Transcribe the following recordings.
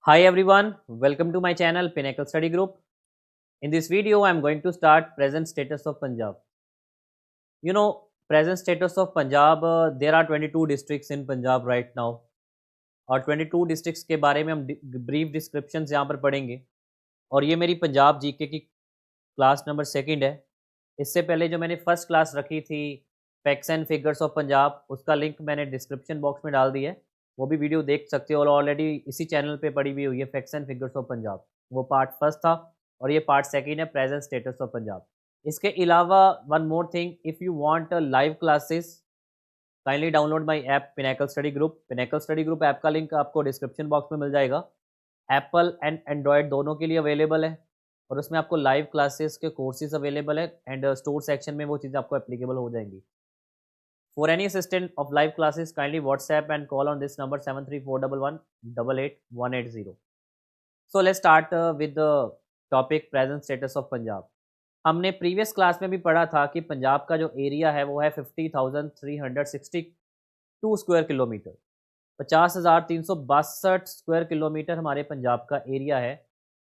Hi everyone, welcome to my channel Pinnacle Study Group. In this video, I am going to start present status of Punjab. Present status of Punjab, there are 22 districts in Punjab right now. और 22 districts के बारे में हम brief description यहाँ पर पढ़ेंगे। और ये मेरी पंजाब जीके की क्लास नंबर सेकंड है। इससे पहले जो मैंने फर्स्ट क्लास रखी थी facts and figures of Punjab, उसका लिंक मैंने डिस्क्रिप्शन बॉक्स में डाल दिया है। वो भी वीडियो देख सकते हो और ऑलरेडी इसी चैनल पे पड़ी हुई हुई है facts and figures of Punjab. वो पार्ट फर्स्ट था और ये पार्ट सेकंड है प्रेजेंट स्टेटस ऑफ पंजाब। इसके अलावा one more thing, if you want live classes kindly download my app pinnacle study group. Pinnacle study group app का लिंक आपको description box में मिल जाएगा। एप्पल एंड एंड्रॉयड दोनों के लिए अवेलेबल है और उसमें आपको लाइव क्लासेस के कोर्सेज अवेलेबल है एंड स्टोर सेक्शन में वो चीज़ें आपको एप्लीकेबल हो जाएंगी। For any assistant of live classes kindly WhatsApp and call on this number 7341188180। So let's start with the topic present status of Punjab. हमने प्रीवियस क्लास में भी पढ़ा था कि पंजाब का जो एरिया है वो है 50,362 स्क्वायर किलोमीटर। 50,362 स्क्वायर किलोमीटर हमारे पंजाब का एरिया है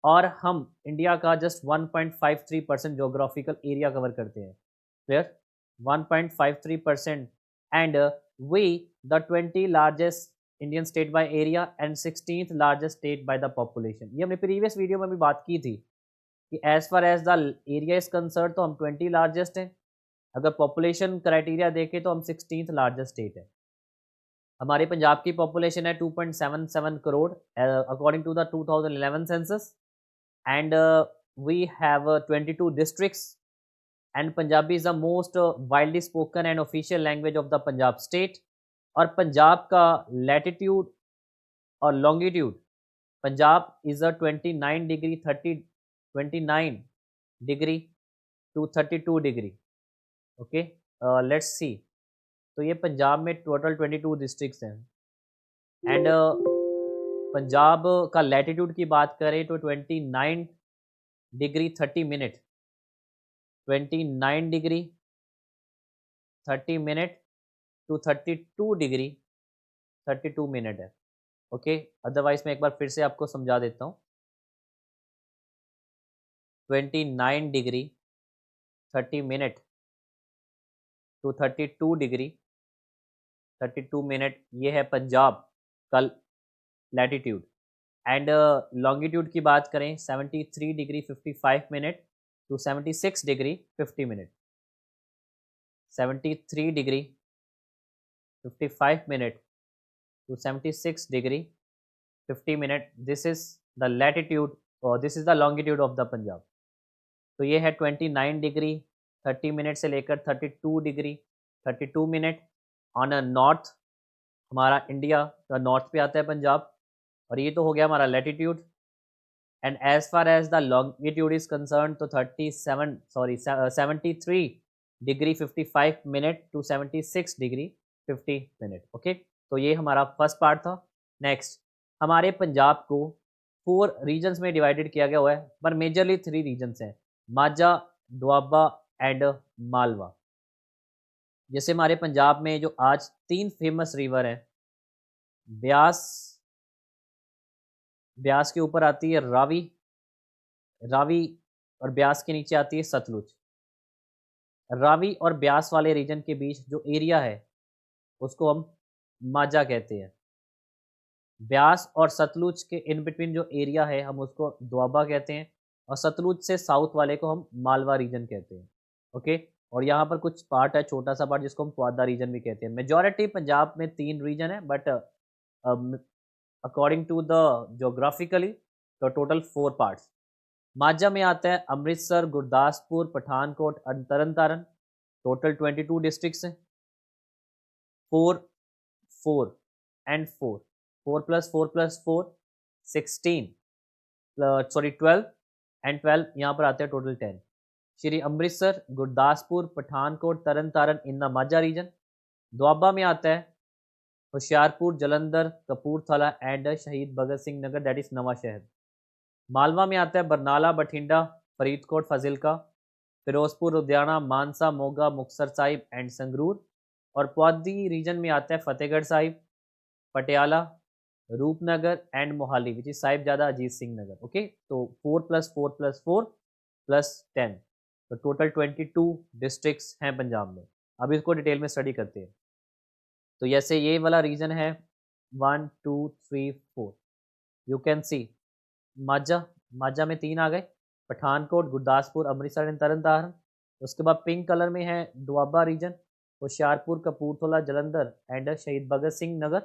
और हम इंडिया का जस्ट 1.53% जोग्राफिकल एरिया कवर करते हैं। Clear? 1.53% and we the 20 largest Indian state by area and 16th largest state by the population. ये हमने प्रीवियस वीडियो में भी बात की थी कि as far as the area is concern तो हम 20 लार्जेस्ट हैं। अगर पॉपुलेशन क्राइटेरिया देखें तो हम 16th लार्जेस्ट स्टेट है। हमारे पंजाब की पॉपुलेशन है 2.77 crore according to the 2011 census and we have 22 districts and Punjabi is the most widely spoken and official language of the Punjab state. और पंजाब का लैटिट्यूड और longitude, Punjab is a 29 degree 29 degree to 32 degree. Okay, let's see. तो ये पंजाब में total 22 districts हैं and Punjab का latitude की बात करें तो 29 degree 30 minute, 29 degree 30 minute to 32 degree 32 minute है। ओके, अदरवाइज मैं एक बार फिर से आपको समझा देता हूँ। 29 degree 30 minute to 32 degree 32 minute, ये है पंजाब का लैटिट्यूड। एंड लॉन्गिट्यूड की बात करें 73 degree 55 minute to 76 degree 50 minute. 73 degree 55 minute to 76 degree 50 minute, this is the latitude और this is the longitude of the Punjab. तो ये है 29 डिग्री 30 मिनट से लेकर 32 degree 32 minute on a north. हमारा इंडिया का नॉर्थ पे आता है पंजाब और ये तो हो गया हमारा latitude. And as far as the longitude is concern तो 73 degree 55 minute to 76 degree 50 minute. Okay, तो ये हमारा फर्स्ट पार्ट था। नेक्स्ट, हमारे पंजाब को 4 रीजन्स में डिवाइडेड किया गया हुआ है, पर मेजरली 3 रीजन्स हैं, माझा, दोआबा एंड मालवा। जैसे हमारे पंजाब में जो आज 3 फेमस रिवर हैं, ब्यास, ब्यास के ऊपर आती है रावी, रावी और ब्यास के नीचे आती है सतलुज। रावी और ब्यास वाले रीजन के बीच जो एरिया है उसको हम माझा कहते हैं। ब्यास और सतलुज के इन बिटवीन जो एरिया है हम उसको दोआबा कहते हैं और सतलुज से साउथ वाले को हम मालवा रीजन कहते हैं। ओके, और यहाँ पर कुछ पार्ट है, छोटा सा पार्ट, जिसको हम पुआधा रीजन भी कहते हैं। मेजॉरिटी पंजाब में 3 रीजन है but according to the geographically तो टोटल 4 पार्ट्स। माझा में आता है अमृतसर, गुरदासपुर, पठानकोट और तरन तारण। टोटल 22 डिस्ट्रिक्ट्स हैं। 4 4 and 4, 4 plus 4 plus 4 16, sorry 12 and 12 यहाँ पर आते हैं total 10। Shri Amritsar, Gurdaspur, Pathankot, Tarn Taran in the Majha region. Doaba में आता है Hoshiarpur, Jalandhar, Kapurthala and Shaheed Bhagat Singh Nagar, that is Nawa Shahr. Malwa में आता है बरनाला, बठिंडा, फरीदकोट, फाजिलका, फिरोजपुर, लुधियाना, मानसा, मोगा, मुक्तसर साहिब एंड संगरूर। और पुआधी रीजन में आता है Fatehgarh Sahib, Patiala, Rupnagar and Mohali which is Sahibzada Ajit Singh Nagar. Okay, तो 4+4+4+10, तो टोटल 22 डिस्ट्रिक्ट्स हैं पंजाब में. अब इसको डिटेल में स्टडी करते हैं. तो जैसे ये वाला रीजन है 1 2 3 4, यू कैन सी माझा, माझा में 3 आ गए, पठानकोट, गुरदासपुर, अमृतसर एंड तरन तारण. उसके बाद पिंक कलर में है दुआबा रीजन, होशियारपुर, कपूरथला, जलंधर एंड शहीद भगत सिंह नगर.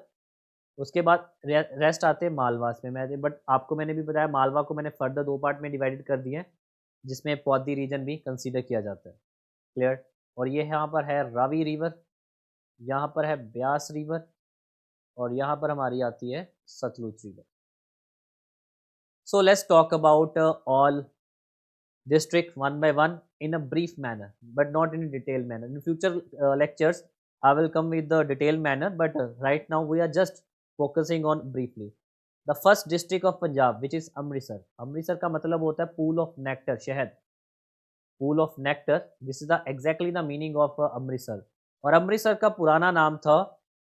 उसके बाद रेस्ट आते हैं मालवास में. मैं बट आपको मैंने भी बताया मालवा को मैंने फर्दर 2 पार्ट में डिवाइडेड कर दिया है, जिसमें पौधी रीजन भी कंसीडर किया जाता है. क्लियर. और ये यहाँ पर है रावी रिवर, यहाँ पर है ब्यास रिवर, और यहाँ पर हमारी आती है Sutlej river. So let's talk about all district one by one in a brief manner, but not in a detailed manner. In future lectures, I will come with the detailed manner, but right now we are just focusing on briefly. The first district of Punjab, which is Amritsar. Amritsar का मतलब होता है pool of nectar, शहद. Pool of nectar. This is the exactly the meaning of Amritsar. और अमृतसर का पुराना नाम था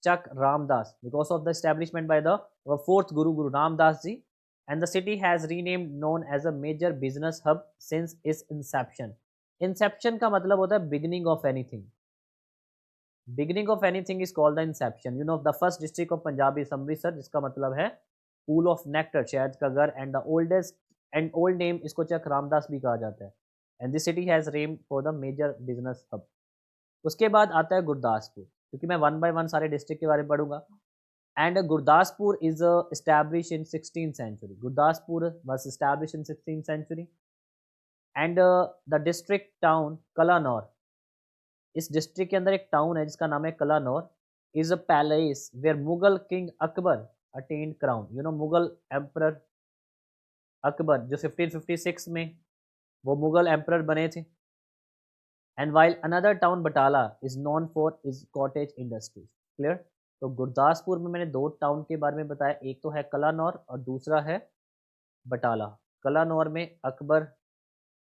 चक Ramdas, because of the establishment by the fourth Guru Ramdas ji, and the city has renamed known as a major business hub since its inception. Inception का मतलब होता है beginning of anything. Beginning of anything is called the inception. You know, the first district of Punjab is Amritsar, जिसका मतलब है pool of nectar, शहद का घर, and the oldest and old name इसको चक रामदास भी कहा जाता है. And this city has named for the major business hub. उसके बाद आता है गुरदासपुर, क्योंकि मैं वन बाय वन सारे डिस्ट्रिक्ट के बारे में पढ़ूंगा. And Gurdaspur is established in 16th century. Gurdaspur was established in 16th century. And the district town Kalanor, इस डिस्ट्रिक्ट के अंदर एक टाउन है जिसका नाम है Kalanaur, is a palace where Mughal king Akbar attend crown. You know Mughal emperor Akbar जो 1556 में वो मुगल एम्परर बने थे. And while another town Batala is known for is cottage industries. Clear. तो गुरदासपुर में मैंने 2 टाउन के बारे में बताया, एक तो है कलानौर और दूसरा है बटाला. कलानौर में अकबर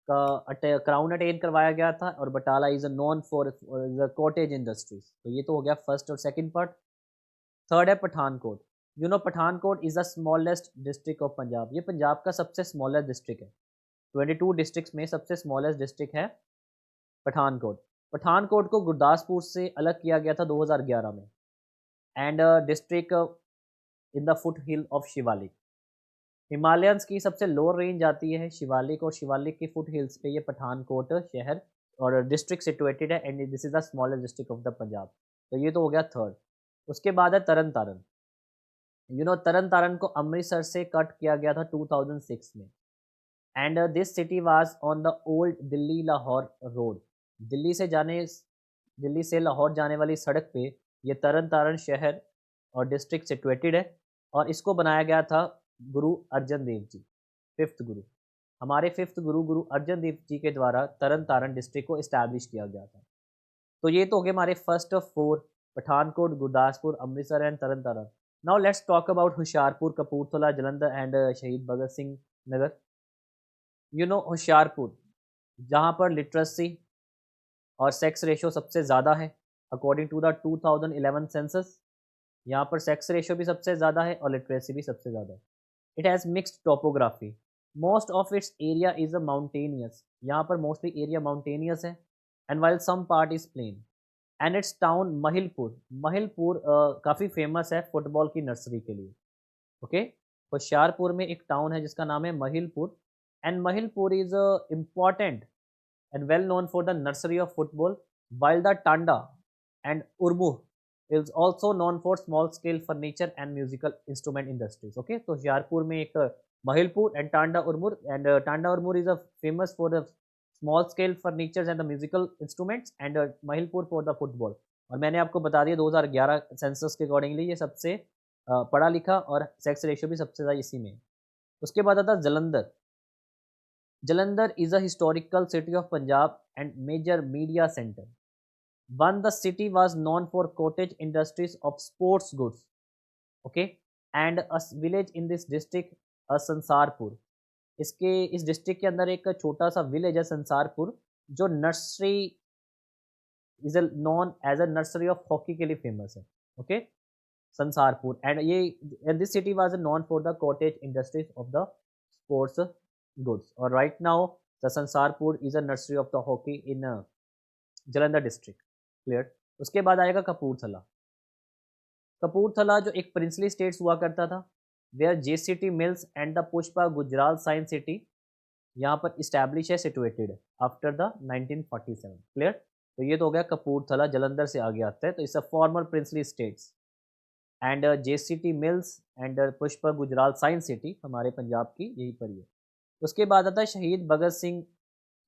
का क्राउन अटेन करवाया गया था, और Batala is a known for the cottage industries. तो ये तो हो गया फर्स्ट और सेकंड पार्ट. थर्ड है Pathankot. You know Pathankot is the smallest district of Punjab. ये पंजाब का सबसे स्मॉलेस्ट डिस्ट्रिक्ट है. 22 डिस्ट्रिक्ट में सबसे स्मॉलेस्ट डिस्ट्रिक्ट है पठानकोट. पठानकोट को गुरदासपुर से अलग किया गया था 2011 में. And district in the foot hill of Shivalik. Himalayans की सबसे लोअर रेंज आती है शिवालिक, और शिवालिक के फुट हिल्स पे ये पठानकोट शहर और डिस्ट्रिक्ट सिचुएटेड है. And this is the smallest district of the Punjab. तो ये तो हो गया थर्ड. उसके बाद है तरन तारण. यू नो तरन तारण को अमृतसर से कट किया गया था 2006 में. And this city was on the old Delhi Lahore road. Delhi से लाहौर जाने वाली सड़क पे ये तरन तारण शहर और डिस्ट्रिक्ट सिचुएटेड है. और इसको बनाया गया था गुरु अर्जन देव जी, फिफ्थ गुरु. हमारे फिफ्थ गुरु अर्जन देव जी के द्वारा तरन तारण डिस्ट्रिक्ट को इस्टेब्लिश किया गया था. तो ये तो हो गए हमारे first of 4, Pathankot, Gurdaspur, Amritsar and Tarn Taran. Now let's talk about Hoshiarpur, Kapurthala, Jalandhar and Shaheed Bhagat Singh Nagar. You know Hoshiarpur जहाँ पर लिटरेसी और सेक्स रेशो सबसे ज़्यादा है अकॉर्डिंग टू द 2011 सेंसस. यहाँ पर सेक्स रेशो भी सबसे ज़्यादा है और लिटरेसी भी सबसे ज़्यादा है. It has mixed topography. Most of its area is a mountainous. यहाँ पर मोस्टली एरिया माउंटेनियस है. And while some part is plain. And its town Mahilpur. Mahilpur काफ़ी फेमस है फुटबॉल की नर्सरी के लिए. ओके. होशियारपुर में एक टाउन है जिसका नाम है Mahilpur. And Mahilpur is important and well known for the nursery of football, while the Tanda and Urmu is also known for small scale furniture and musical instrument industries. Okay, तो होशियारपुर में एक महिलपुर and Tanda Urmur, and Tanda Urmur is a famous for the small scale furniture and the musical instruments, and महिलपुर for the football. और मैंने आपको बता दिया 2011 census के accordingly ये सबसे पढ़ा लिखा और सेक्स रेशियो भी सबसे ज़्यादा इसी में. उसके बाद आता Jalandhar. Jalandhar is a historical city of Punjab and major media center. One, the city was known for cottage industries of sports goods. Okay, and a village in this district, Sansarpur. इस district के अंदर एक छोटा सा विलेज है संसारपुर, जो nursery is known as a nursery of hockey के लिए फेमस है. Okay. Sansarpur and this city was known for the cottage industries of the sports goods. Or right now, the Sansarpur is a nursery of the hockey in Jalandhar district. Clear? उसके बाद आएगा कपूरथला. कपूरथला जो एक princely states हुआ करता था, where JCT mills and the Pushpa Gujral science city यहाँ पर इस्टेब्लिश है, सिचुएटेड आफ्टर द 1947. क्लियर? तो ये तो हो गया कपूरथला, जलंधर से आगे आता है, तो it's a former princely states. And JCT mills and Pushpa Gujral science city हमारे पंजाब की यहीं पर ही है. उसके बाद आता है शहीद भगत सिंह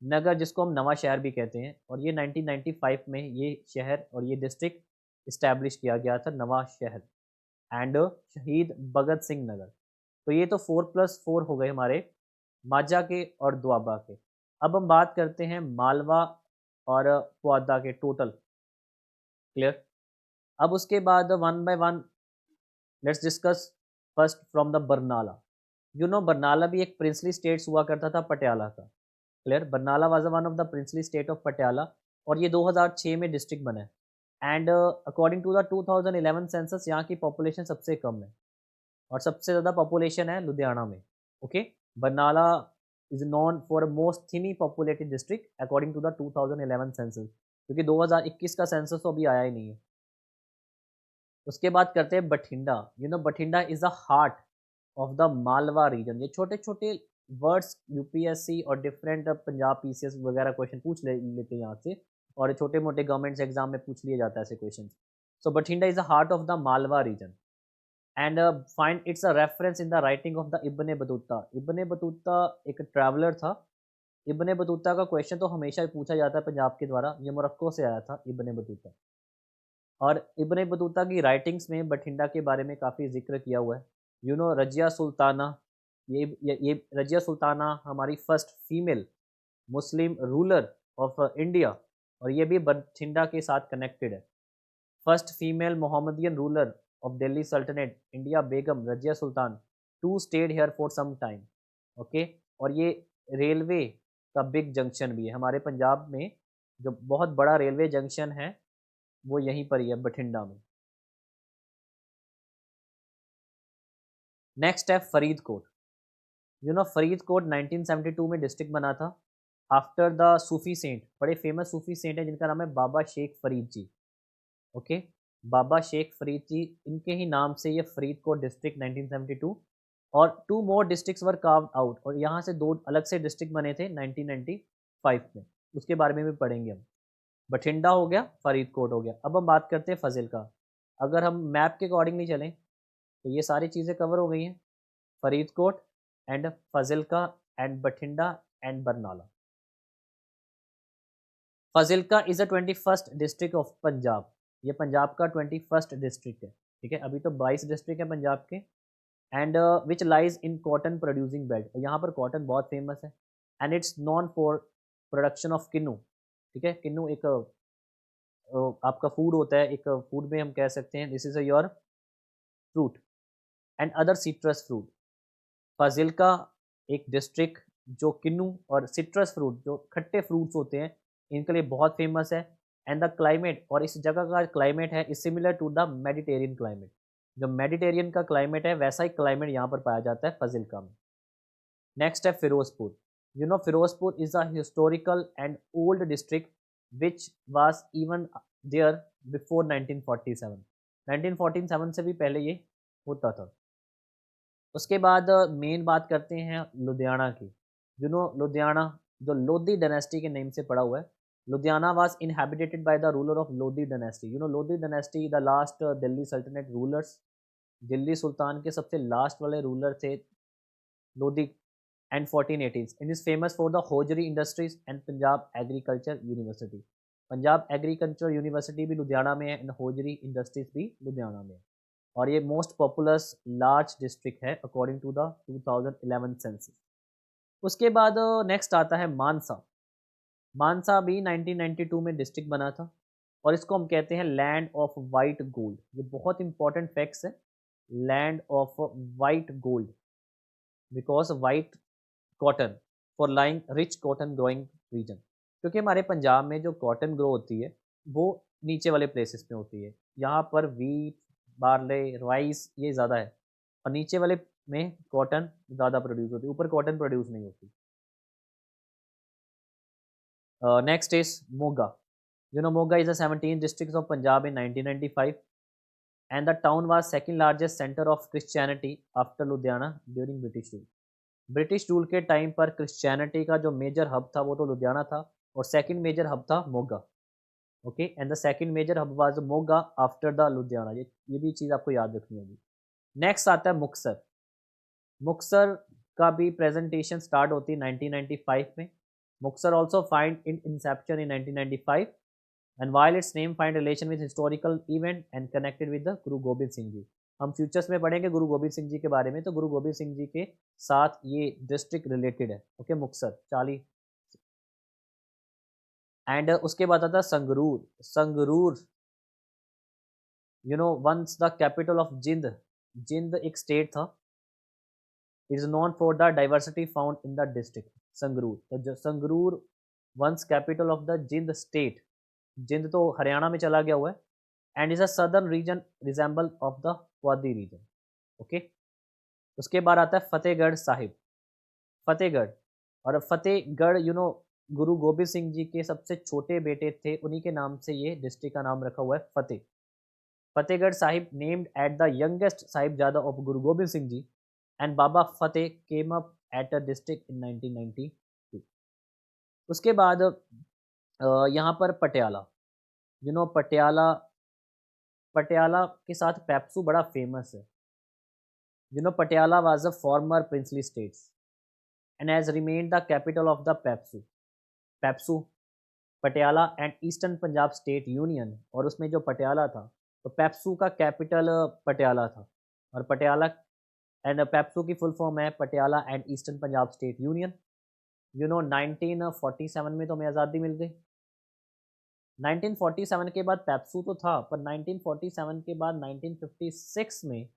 नगर, जिसको हम नवा शहर भी कहते हैं, और ये 1995 में ये शहर और ये डिस्ट्रिक्ट इस्टेब्लिश किया गया था, नवा शहर एंड शहीद भगत सिंह नगर. तो ये तो 4+4 हो गए हमारे माझा के और दोआबा के. अब हम बात करते हैं मालवा और पुआधा के टोटल. क्लियर? अब उसके बाद one by one let's discuss first from the Barnala. Barnala भी एक प्रिंसली स्टेट्स हुआ करता था पटियाला का. Clear? Barnala was one of the princely state of Patiala, और ये 2006 में डिस्ट्रिक्ट बना है. And according to the 2011 census यहाँ की पॉपुलेशन सबसे कम है, और सबसे ज़्यादा पॉपुलेशन है लुधियाना में. Okay, Barnala is known for most thinly populated district according to the 2011 census, क्योंकि 2021 का सेंसस तो अभी आया ही नहीं है. उसके बाद करते हैं Bathinda. Bathinda is the heart of the Malwa region. ये छोटे छोटे वर्ड्स यूपीएससी और डिफरेंट पंजाब पीसीएस वगैरह क्वेश्चन पूछ लेते हैं यहाँ से, और छोटे मोटे गवर्नमेंट्स एग्जाम में पूछ लिए जाता है ऐसे question. So Bathinda is the heart of the Malwa region and find its a reference in the writing of the Ibn Battuta. Ibn Battuta एक ट्रैवलर था. इब्ने बतूता का क्वेश्चन तो हमेशा ही पूछा जाता है पंजाब के द्वारा. ये मोरक्को से आया था इब्ने बतूता, और इब्ने बतूता की राइटिंग्स में बठिंडा के बारे में काफ़ी जिक्र किया हुआ है. रजिया सुल्ताना, ये रजिया सुल्ताना हमारी first female Muslim ruler of India, और ये भी बठिंडा के साथ कनेक्टेड है. First female Mohammedan ruler of Delhi sultanate India, Begum Razia Sultan, to stayed here for some time. Okay, और ये रेलवे का बिग जंक्शन भी है हमारे पंजाब में. जो बहुत बड़ा रेलवे जंक्शन है वो यहीं पर ही है, बठिंडा में. नेक्स्ट है फरीदकोट. फरीदकोट 1972 में डिस्ट्रिक्ट बना था आफ्टर द सूफी सेंट. बड़े फेमस सूफी सेंट है जिनका नाम है बाबा शेख फरीद जी. ओके, बाबा शेख फरीद जी, इनके ही नाम से ये फरीदकोट डिस्ट्रिक्ट 1972, और 2 मोर डिस्ट्रिक्ट्स वर कार्व्ड आउट, और यहाँ से 2 अलग से डिस्ट्रिक्ट बने थे 1995 में. उसके बारे में भी पढ़ेंगे हम. बठिंडा हो गया, फरीदकोट हो गया. अब हम बात करते हैं फाजिल्का. अगर हम मैप के अकॉर्डिंग नहीं चलें तो ये सारी चीज़ें कवर हो गई हैं, Faridkot and Fazilka and Bathinda and Barnala. Fazilka is the 21st district of Punjab. ये पंजाब का 21st डिस्ट्रिक्ट है. ठीक है, अभी तो 22 डिस्ट्रिक्ट है पंजाब के. And which lies in cotton producing belt. यहाँ पर कॉटन बहुत फेमस है, and its known for production of kinnow. ठीक है, किन्नू एक आपका फूड होता है, एक फूड में हम कह सकते हैं this is a your fruit and other citrus fruit. Fazilka एक डिस्ट्रिक्ट जो किन्नू और सिट्रस फ्रूट, जो खट्टे फ्रूट्स होते हैं, इनके लिए बहुत फेमस है. एंड द क्लाइमेट, और इस जगह का क्लाइमेट है is similar to the Mediterranean climate. जो मेडिटेरियन का क्लाइमेट है वैसा ही क्लाइमेट यहाँ पर पाया जाता है फाजिल्का में. नेक्स्ट है Firozpur. Firozpur is a historical and old district which was even there before 1947. 1947 से भी पहले ये होता था. उसके बाद मेन बात करते हैं लुधियाना की. लुधियाना जो लोधी डायनेस्टी के नेम से पड़ा हुआ है. Ludhiana was inhabited by the ruler of Lodhi dynasty. Lodhi dynasty the last Delhi सल्तनत रूलर्स. दिल्ली सुल्तान के सबसे लास्ट वाले रूलर थे Lodhi and 1480s. It is famous for the hosiery industries and Punjab agriculture university. Punjab agriculture university भी लुधियाना में है एंड होजरी इंडस्ट्रीज भी लुधियाना में है. और ये मोस्ट पॉपुलस लार्ज डिस्ट्रिक्ट है अकॉर्डिंग टू द 2011 सेंसस. उसके बाद नेक्स्ट आता है मानसा. मानसा भी 1992 में डिस्ट्रिक्ट बना था, और इसको हम कहते हैं लैंड ऑफ वाइट गोल्ड. ये बहुत इंपॉर्टेंट फैक्ट्स है, land of white gold, because white cotton for lying rich cotton growing region. क्योंकि हमारे पंजाब में जो कॉटन ग्रो होती है वो नीचे वाले प्लेसेस में होती है. यहाँ पर वीट, बार्ले, राइस ये ज़्यादा है, और नीचे वाले में कॉटन ज़्यादा प्रोड्यूस होती है, ऊपर कॉटन प्रोड्यूस नहीं होती। Next is Moga. You know, Moga is the 17th district of Punjab in 1995, and the town was second largest center of Christianity after Ludhiana during British rule. British rule के time पर Christianity का जो major hub था वो तो लुधियाना था, और second major hub था Moga. Okay, and the second major hub was Moga after the Ludhiana. ये भी चीज़ आपको याद रखनी होगी। नेक्स्ट आता है मुक्तसर। मुक्तसर का भी प्रेजेंटेशन स्टार्ट होती है 1995 में। Muktsar also find in Inception in 1995, and while its name find relation with historical event and connected with the गुरु गोबिंद सिंह जी। हम फ्यूचर्स में पढ़ेंगे गुरु गोबिंद सिंह जी के बारे में, तो गुरु गोबिंद सिंह जी के साथ ये डिस्ट्रिक्ट रिलेटेड है। ओके, मुक्तसर 40। एंड उसके बाद आता है Sangrur. Sangrur you know once the capital of Jind. Jind एक स्टेट था। It is known for the diversity found in the district Sangrur. तो जो Sangrur once capital of the Jind state. Jind तो हरियाणा में चला गया हुआ है, and is a southern region resemble of the Puadhi region. Okay, उसके बाद आता है फतेहगढ़ साहिब। फतेहगढ़, और फतेहगढ़ गुरु गोबिंद सिंह जी के सबसे छोटे बेटे थे, उन्हीं के नाम से ये डिस्ट्रिक्ट का नाम रखा हुआ है Fateh. Fatehgarh Sahib named at the youngest Sahibzada of Guru Gobind Singh ji, and Baba Fateh came up at a district in 1992। उसके बाद यहाँ पर पटियाला। पटियाला, पटियाला के साथ पेप्सू बड़ा फेमस है। Patiala was a former princely states and has remained the capital of the PEPSU. PEPSU, Patiala and eastern Punjab state union, और उसमें जो पटियाला था, तो पेप्सू का कैपिटल पटियाला था। और पटियाला एंड पेप्सू की फुल फॉर्म है Patiala and eastern Punjab state union. 1947 में तो हमें आज़ादी मिल गई। 1947 के बाद पेप्सू तो था, पर 1947 के बाद 1956 में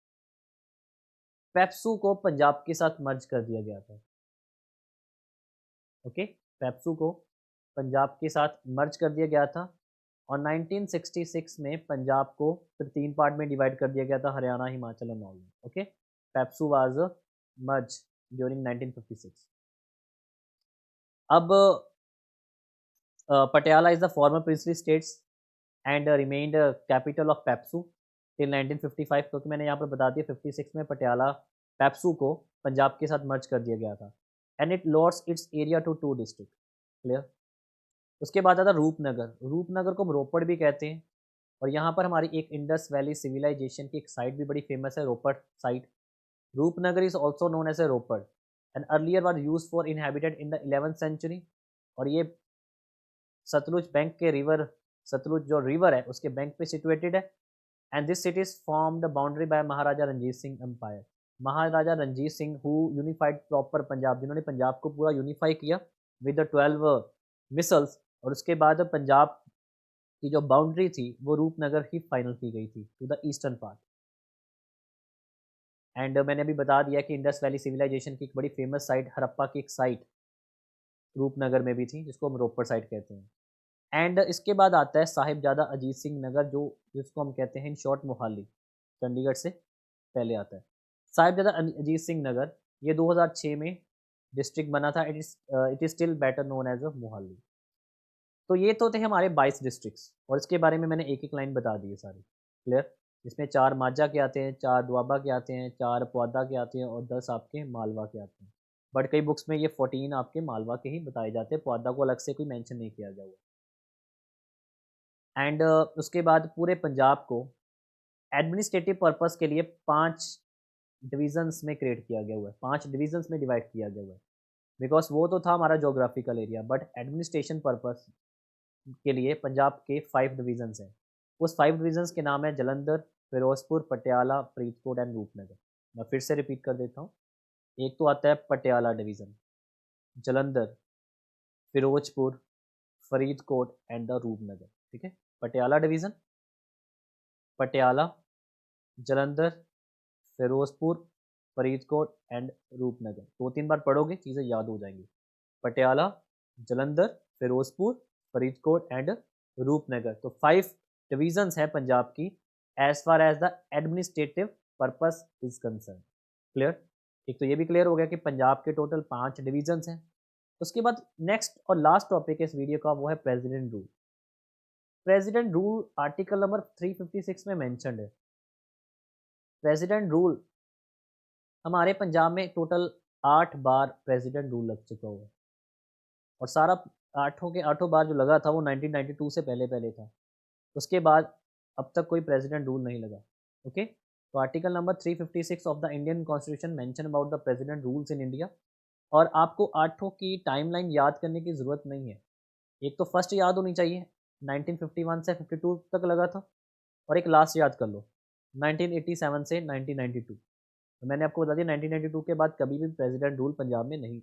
पेप्सू को पंजाब के साथ मर्ज कर दिया गया था। ओके, पेप्सू को पंजाब के साथ मर्ज कर दिया गया था, और 1966 में पंजाब को फिर 3 पार्ट में डिवाइड कर दिया गया था, हरियाणा, हिमाचल और north. Okay, PEPSU was merge during 1956। अब Patiala is the former princely states and remained capital of PEPSU till 1955, क्योंकि मैंने यहाँ पर बता दिया 56 में पटियाला पेप्सू को पंजाब के साथ मर्ज कर दिया गया था, and it lost its area to 2 district. Clear. उसके बाद आता रूपनगर। रूपनगर को हम रोपड़ भी कहते हैं, और यहाँ पर हमारी एक इंडस वैली सिविलाइजेशन की एक साइट भी बड़ी फेमस है, Ropar site. Rupnagar is also known as a Ropar, and earlier was used for inhabited in the 11th century. और ये सतलुज बैंक के रिवर, सतलुज जो रिवर है उसके बैंक पे सिचुएटेड है, and this city is formed boundary by Maharaja Ranjit Singh empire. Maharaja Ranjit Singh who unified proper Punjab, जिन्होंने पंजाब को पूरा यूनिफाई किया विद द 12 मिसल्स, और उसके बाद पंजाब की जो बाउंड्री थी वो रूपनगर ही फाइनल की गई थी to the eastern part. And मैंने अभी बता दिया कि इंडस वैली सिविलाइजेशन की एक बड़ी फेमस साइट, हड़प्पा की एक साइट रूपनगर में भी थी, जिसको हम रोपड़ साइट कहते हैं। एंड इसके बाद आता है साहिबजादा अजीत सिंह नगर, जिसको हम कहते हैं इन शॉर्ट मोहाली, चंडीगढ़ से पहले आता है। साहिबजादा अजीत सिंह नगर ये 2006 में डिस्ट्रिक्ट बना था। It is still better known as a Mohali. तो ये तो थे हमारे 22 डिस्ट्रिक्ट्स, और इसके बारे में मैंने एक एक लाइन बता दी है सारी। क्लियर। इसमें 4 माझा के आते हैं, 4 दोआबा के आते हैं, 4 पुआधा के आते हैं, और 10 आपके मालवा के आते हैं। बट कई बुक्स में ये 14 आपके मालवा के ही बताए जाते हैं, पुआधा को अलग से कोई मेंशन नहीं किया गया हुआ। एंड उसके बाद पूरे पंजाब को एडमिनिस्ट्रेटिव पर्पस के लिए 5 डिविजन्स में क्रिएट किया गया हुआ है, 5 डिविजन्स में डिवाइड किया गया हुआ है, बिकॉज वो तो था हमारा geographical area, but administration purpose के लिए पंजाब के 5 डिविजन्स हैं। उस 5 डिविजन्स के नाम है जलंधर, फिरोजपुर, पटियाला, फरीदकोट एंड रूपनगर। मैं फिर से रिपीट कर देता हूँ। एक तो आता है Patiala division, Jalandhar, Firozpur, Faridkot and the Rupnagar. ठीक है, पटियाला डिवीज़न, पटियाला, जलंधर, फिरोजपुर, फरीदकोट एंड रूपनगर। 2-3 बार पढ़ोगे चीज़ें याद हो जाएंगी। पटियाला, जलंधर, फिरोजपुर, फरीदकोट एंड रूपनगर। तो 5 डिवीजन्स हैं पंजाब की, as far as the administrative purpose is concern. Clear? एक तो ये भी क्लियर हो गया कि पंजाब के टोटल 5 डिविजन्स हैं। उसके बाद नेक्स्ट और लास्ट टॉपिक है इस वीडियो का, वो है president rule. President rule article number 356 में मेंशन्ड है। प्रेसिडेंट रूल हमारे पंजाब में टोटल 8 बार प्रेसिडेंट रूल लग चुका हुआ है, और सारा आठों के आठों बार जो लगा था वो 1992 से पहले पहले था। उसके बाद अब तक कोई प्रेसिडेंट रूल नहीं लगा। ओके, तो article number 356 of the Indian constitution mention about the president rules in India. और आपको आठों की टाइमलाइन याद करने की ज़रूरत नहीं है। एक तो फर्स्ट याद होनी चाहिए, 1951 से 52 तक लगा था, और एक लास्ट याद कर लो 1987 से 1992। तो मैंने आपको बता दिया 1992 के बाद कभी भी प्रेसिडेंट रूल पंजाब में नहीं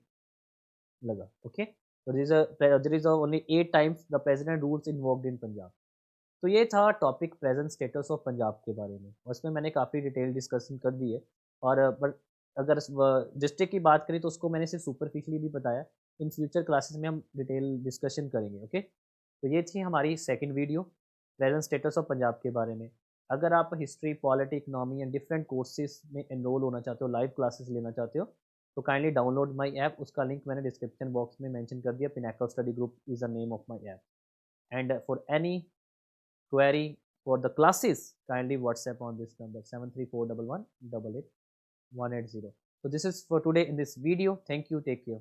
लगा। ओके, तो there is only 8 times the president rules invoked in Punjab. तो ये था topic present status of Punjab के बारे में, और इसमें मैंने काफ़ी डिटेल डिस्कशन कर दी है। और बट अगर डिस्ट्रिक्ट की बात करें तो उसको मैंने सिर्फ सुपरफिशली भी बताया। इन फ्यूचर क्लासेस में हम डिटेल डिस्कशन करेंगे। ओके, तो ये थी हमारी second video present status of Punjab के बारे में। अगर आप history, polity, economy and different courses में एनरोल होना चाहते हो, लाइव क्लासेस लेना चाहते हो, तो काइंडली डाउनलोड माई ऐप। उसका लिंक मैंने डिस्क्रिप्शन बॉक्स में मेंशन कर दिया। Pinnacle study group is the name of my app. And for any query for the classes, kindly WhatsApp on this number 73411 180. So this is for today in this video. Thank you. Take care.